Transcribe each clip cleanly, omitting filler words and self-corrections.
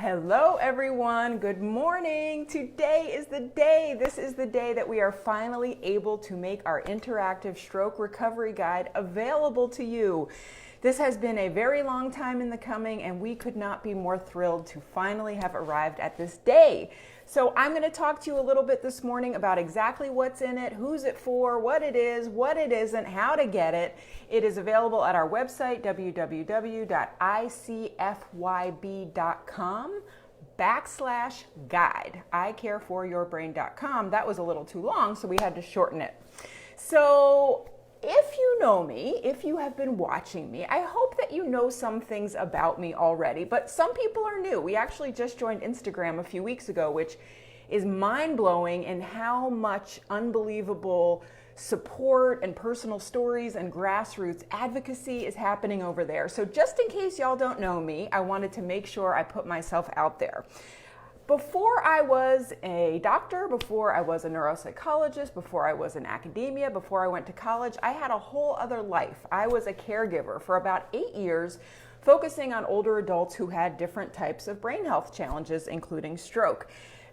Hello everyone, good morning. Today is the day. This is the day that we are finally able to make our interactive stroke recovery guide available to you. This has been a very long time in the coming, and we could not be more thrilled to finally have arrived at this day. So I'm going to talk to you a little bit this morning about exactly what's in it, who's it for, what it is, what it isn't, how to get it. It is available at our website, www.icfyb.com/guide. icareforyourbrain.com. That was a little too long, so we had to shorten it. So if you know me, if you have been watching me, I hope that you know some things about me already, but some people are new. We actually just joined Instagram a few weeks ago, which is mind-blowing in how much unbelievable support and personal stories and grassroots advocacy is happening over there. So just in case y'all don't know me, I wanted to make sure I put myself out there. Before I was a doctor, before I was a neuropsychologist, before I was in academia, before I went to college, I had a whole other life. I was a caregiver for about 8 years, focusing on older adults who had different types of brain health challenges, including stroke.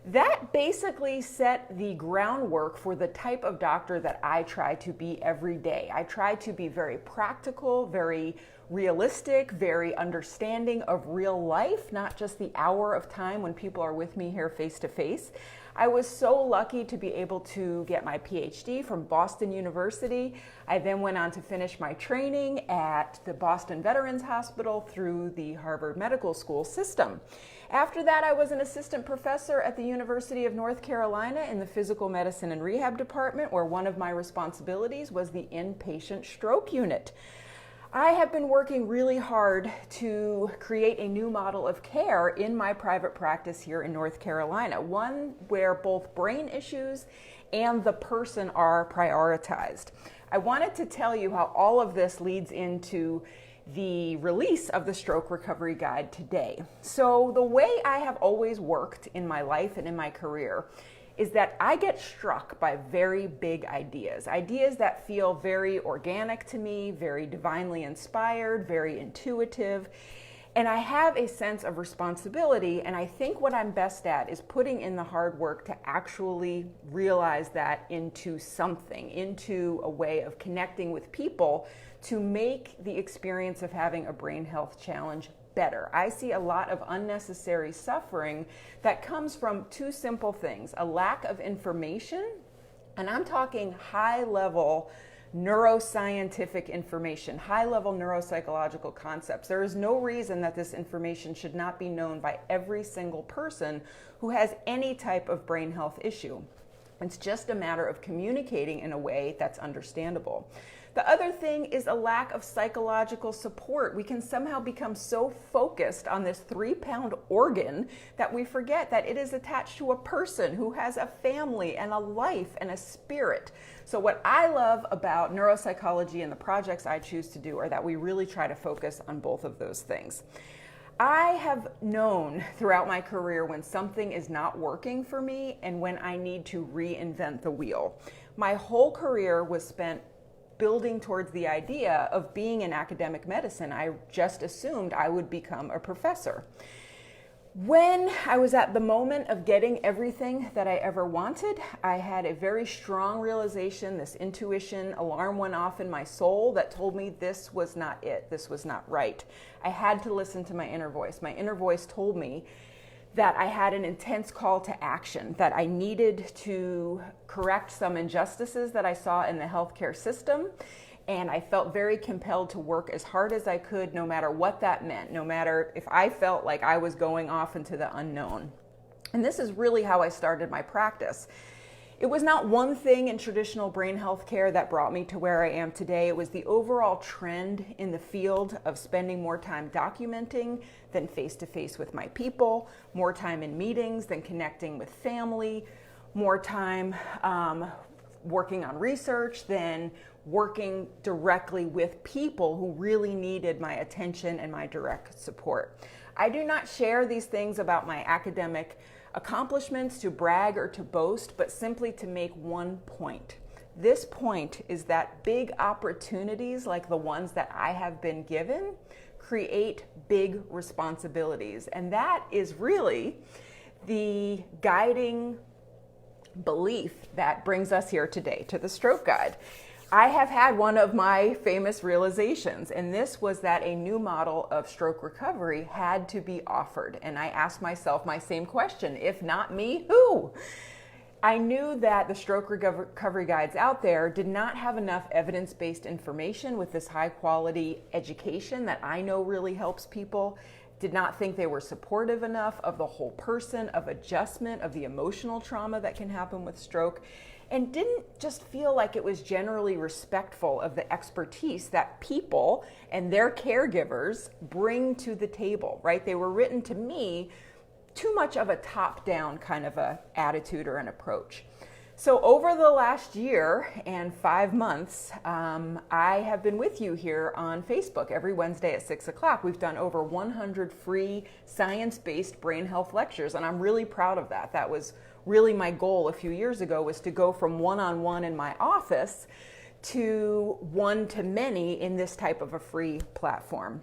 That basically set the groundwork for the type of doctor that I try to be every day. I try to be very practical, very realistic, very understanding of real life, not just the hour of time when people are with me here face to face. I was so lucky to be able to get my PhD from Boston University. I then went on to finish my training at the Boston Veterans Hospital through the Harvard Medical School system. After that, I was an assistant professor at the University of North Carolina in the Physical Medicine and Rehab Department, where one of my responsibilities was the inpatient stroke unit. I have been working really hard to create a new model of care in my private practice here in North Carolina, one where both brain issues and the person are prioritized. I wanted to tell you how all of this leads into the release of the Stroke Recovery Guide today. So the way I have always worked in my life and in my career is that I get struck by very big ideas that feel very organic to me, very divinely inspired, very intuitive. And I have a sense of responsibility, and I think what I'm best at is putting in the hard work to actually realize that into something, into a way of connecting with people to make the experience of having a brain health challenge better. I see a lot of unnecessary suffering that comes from two simple things: a lack of information, and I'm talking high-level neuroscientific information, high-level neuropsychological concepts. There is no reason that this information should not be known by every single person who has any type of brain health issue. It's just a matter of communicating in a way that's understandable. The other thing is a lack of psychological support. We can somehow become so focused on this 3-pound organ that we forget that it is attached to a person who has a family and a life and a spirit. So what I love about neuropsychology and the projects I choose to do are that we really try to focus on both of those things. I have known throughout my career when something is not working for me and when I need to reinvent the wheel. My whole career was spent building towards the idea of being in academic medicine. I just assumed I would become a professor. When I was at the moment of getting everything that I ever wanted, I had a very strong realization, this intuition alarm went off in my soul that told me this was not it, this was not right. I had to listen to my inner voice. My inner voice told me that I had an intense call to action, that I needed to correct some injustices that I saw in the healthcare system, and I felt very compelled to work as hard as I could, no matter what that meant, no matter if I felt like I was going off into the unknown. And this is really how I started my practice. It was not one thing in traditional brain health care that brought me to where I am today. It was the overall trend in the field of spending more time documenting than face-to-face with my people, more time in meetings than connecting with family, more time working on research than working directly with people who really needed my attention and my direct support. I do not share these things about my academic accomplishments to brag or to boast, but simply to make one point. This point is that big opportunities like the ones that I have been given create big responsibilities. And that is really the guiding belief that brings us here today to the Stroke Guide. I have had one of my famous realizations, and this was that a new model of stroke recovery had to be offered. And I asked myself my same question: if not me, who? I knew that the stroke recovery guides out there did not have enough evidence-based information with this high-quality education that I know really helps people. Did not think they were supportive enough of the whole person, of adjustment, of the emotional trauma that can happen with stroke, and didn't just feel like it was generally respectful of the expertise that people and their caregivers bring to the table, right? They were written to me too much of a top-down kind of a attitude or an approach. So over the last year and 5 months, I have been with you here on Facebook every Wednesday at 6 o'clock. We've done over 100 free science-based brain health lectures, and I'm really proud of that. That was really my goal a few years ago, was to go from one-on-one in my office to one-to-many in this type of a free platform.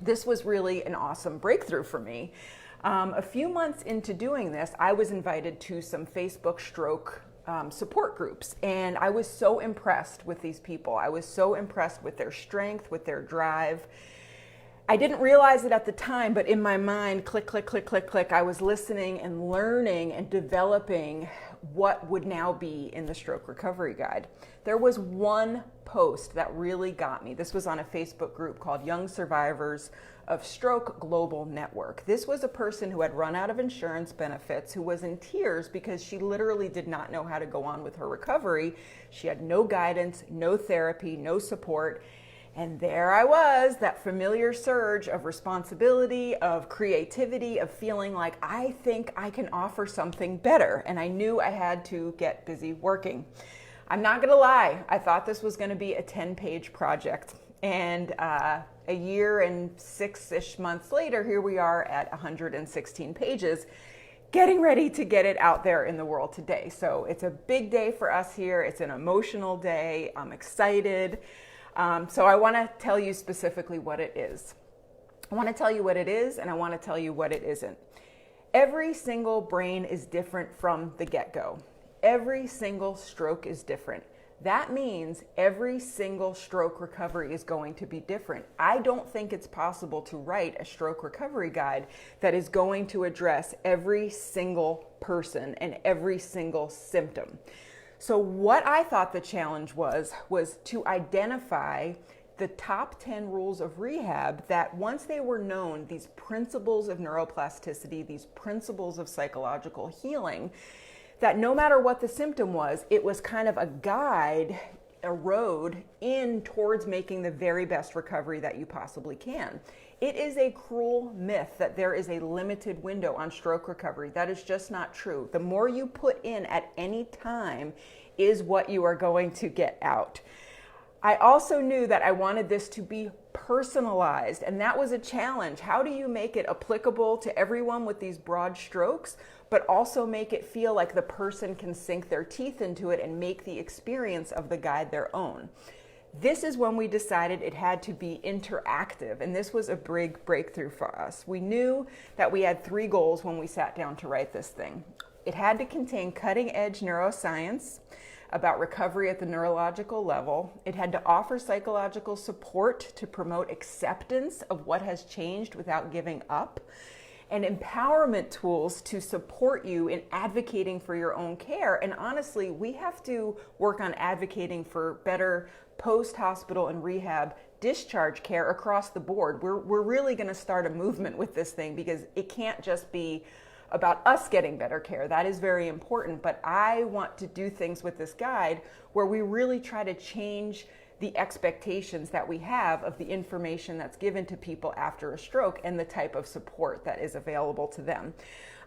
This was really an awesome breakthrough for me. A few months into doing this, I was invited to some Facebook stroke support groups, and I was so impressed with these people. I was so impressed with their strength, with their drive. I didn't realize it at the time, but in my mind, click, click, click, click, click, I was listening and learning and developing what would now be in the Stroke Recovery Guide. There was one post that really got me. This was on a Facebook group called Young Survivors of Stroke Global Network. This was a person who had run out of insurance benefits, who was in tears because she literally did not know how to go on with her recovery. She had no guidance, no therapy, no support. And there I was, that familiar surge of responsibility, of creativity, of feeling like I think I can offer something better. And I knew I had to get busy working. I'm not gonna lie, I thought this was gonna be a 10-page project. And a year and 6-ish months later, here we are at 116 pages, getting ready to get it out there in the world today. So it's a big day for us here. It's an emotional day. I'm excited. So I want to tell you specifically what it is. I want to tell you what it is, and I want to tell you what it isn't. Every single brain is different from the get-go. Every single stroke is different. That means every single stroke recovery is going to be different. I don't think it's possible to write a stroke recovery guide that is going to address every single person and every single symptom. So what I thought the challenge was to identify the top 10 rules of rehab that, once they were known, these principles of neuroplasticity, these principles of psychological healing, that no matter what the symptom was, it was kind of a guide, a road in towards making the very best recovery that you possibly can. It is a cruel myth that there is a limited window on stroke recovery. That is just not true. The more you put in at any time is what you are going to get out. I also knew that I wanted this to be personalized, and that was a challenge. How do you make it applicable to everyone with these broad strokes, but also make it feel like the person can sink their teeth into it and make the experience of the guide their own? This is when we decided it had to be interactive, and this was a big breakthrough for us. We knew that we had 3 goals when we sat down to write this thing. It had to contain cutting-edge neuroscience about recovery at the neurological level. It had to offer psychological support to promote acceptance of what has changed without giving up, and empowerment tools to support you in advocating for your own care. And honestly, we have to work on advocating for better post-hospital and rehab discharge care across the board. We're really going to start a movement with this thing, because it can't just be about us getting better care. That is very important, but I want to do things with this guide where we really try to change the expectations that we have of the information that's given to people after a stroke and the type of support that is available to them.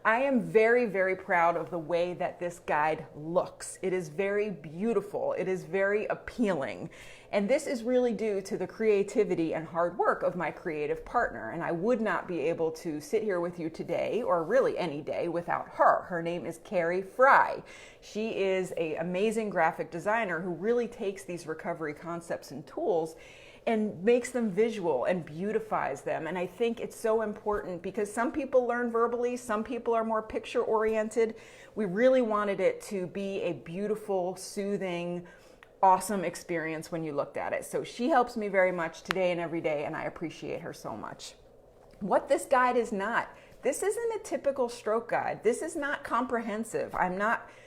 I am very, very proud of the way that this guide looks. It is very beautiful. It is very appealing. And this is really due to the creativity and hard work of my creative partner. And I would not be able to sit here with you today, or really any day, without her. Her name is Carrie Frye. She is an amazing graphic designer who really takes these recovery concepts and tools and makes them visual and beautifies them. And I think it's so important because some people learn verbally, some people are more picture oriented. We really wanted it to be a beautiful, soothing, awesome experience when you looked at it. So she helps me very much today and every day, and I appreciate her so much. What this guide is not, this isn't a typical stroke guide. This is not comprehensive.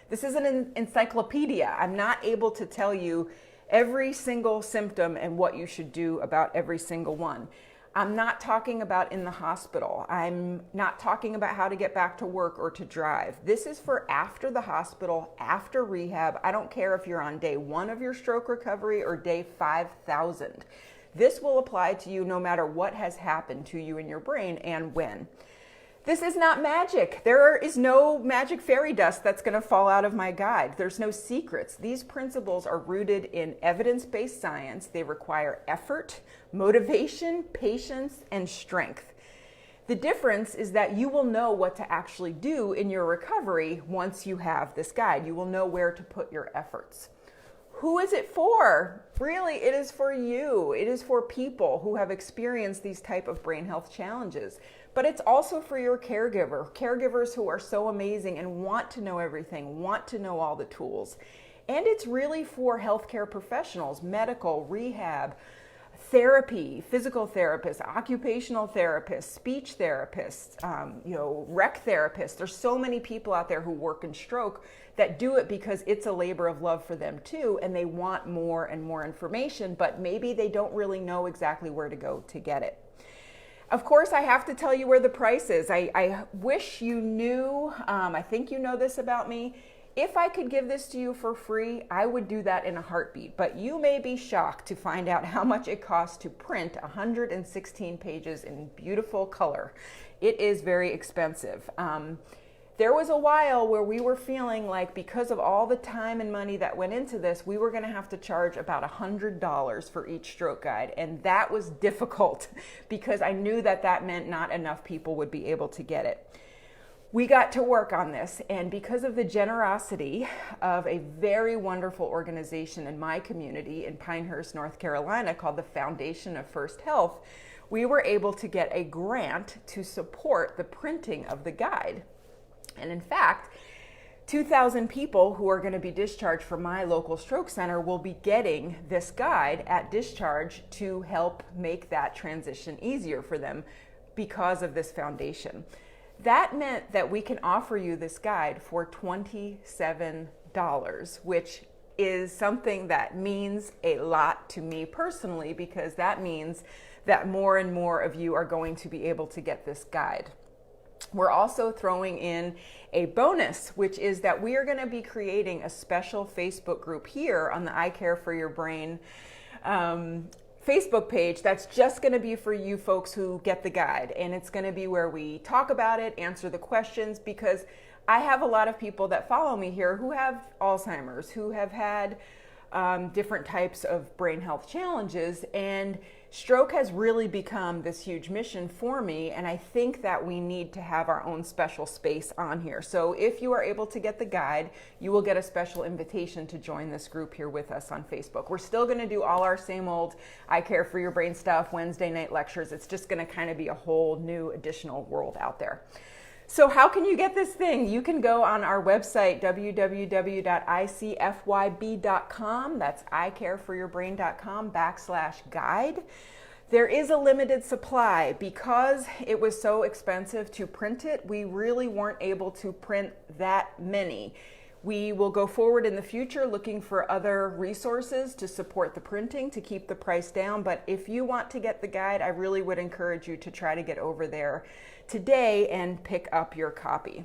This isn't an encyclopedia. I'm not able to tell you every single symptom and what you should do about every single one. I'm not talking about in the hospital. I'm not talking about how to get back to work or to drive. This is for after the hospital, after rehab. I don't care if you're on day 1 of your stroke recovery or day 5,000. This will apply to you no matter what has happened to you in your brain and when. This is not magic. There is no magic fairy dust that's going to fall out of my guide. There's no secrets. These principles are rooted in evidence-based science. They require effort, motivation, patience, and strength. The difference is that you will know what to actually do in your recovery once you have this guide. You will know where to put your efforts. Who is it for? Really, it is for you. It is for people who have experienced these type of brain health challenges. But it's also for your caregivers who are so amazing and want to know everything, want to know all the tools. And it's really for healthcare professionals, medical, rehab, therapy, physical therapists, occupational therapists, speech therapists, rec therapists. There's so many people out there who work in stroke that do it because it's a labor of love for them too, and they want more and more information, but maybe they don't really know exactly where to go to get it. Of course, I have to tell you where the price is. I wish you knew, I think you know this about me. If I could give this to you for free, I would do that in a heartbeat, but you may be shocked to find out how much it costs to print 116 pages in beautiful color. It is very expensive. There was a while where we were feeling like because of all the time and money that went into this, we were going to have to charge about $100 for each stroke guide. And that was difficult because I knew that that meant not enough people would be able to get it. We got to work on this, and because of the generosity of a very wonderful organization in my community in Pinehurst, North Carolina called the Foundation of First Health, we were able to get a grant to support the printing of the guide. And in fact, 2,000 people who are going to be discharged from my local stroke center will be getting this guide at discharge to help make that transition easier for them because of this foundation. That meant that we can offer you this guide for $27, which is something that means a lot to me personally, because that means that more and more of you are going to be able to get this guide. We're also throwing in a bonus, which is that we are going to be creating a special Facebook group here on the I Care for Your Brain Facebook page that's just going to be for you folks who get the guide. And it's going to be where we talk about it, answer the questions, because I have a lot of people that follow me here who have Alzheimer's, who have had different types of brain health challenges, and stroke has really become this huge mission for me, and I think that we need to have our own special space on here. So if you are able to get the guide, you will get a special invitation to join this group here with us on Facebook. We're still going to do all our same old I Care for Your Brain stuff, Wednesday night lectures. It's just going to kind of be a whole new additional world out there. So how can you get this thing? You can go on our website, www.icfyb.com. That's icareforyourbrain.com/guide. There is a limited supply. Because it was so expensive to print it, we really weren't able to print that many. We will go forward in the future looking for other resources to support the printing to keep the price down. But if you want to get the guide, I really would encourage you to try to get over there today and pick up your copy.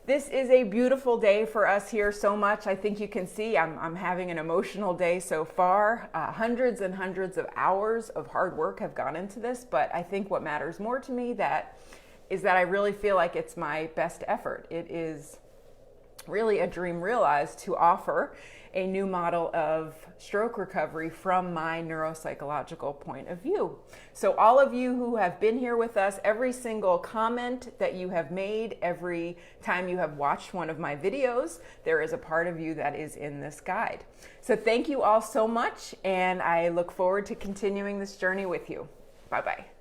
This is a beautiful day for us here so much. I think you can see I'm having an emotional day so far. Hundreds and hundreds of hours of hard work have gone into this, but I think what matters more to me is that I really feel like it's my best effort. It is really a dream realized to offer a new model of stroke recovery from my neuropsychological point of view. So all of you who have been here with us, every single comment that you have made, every time you have watched one of my videos, there is a part of you that is in this guide. So thank you all so much, and I look forward to continuing this journey with you. Bye-bye.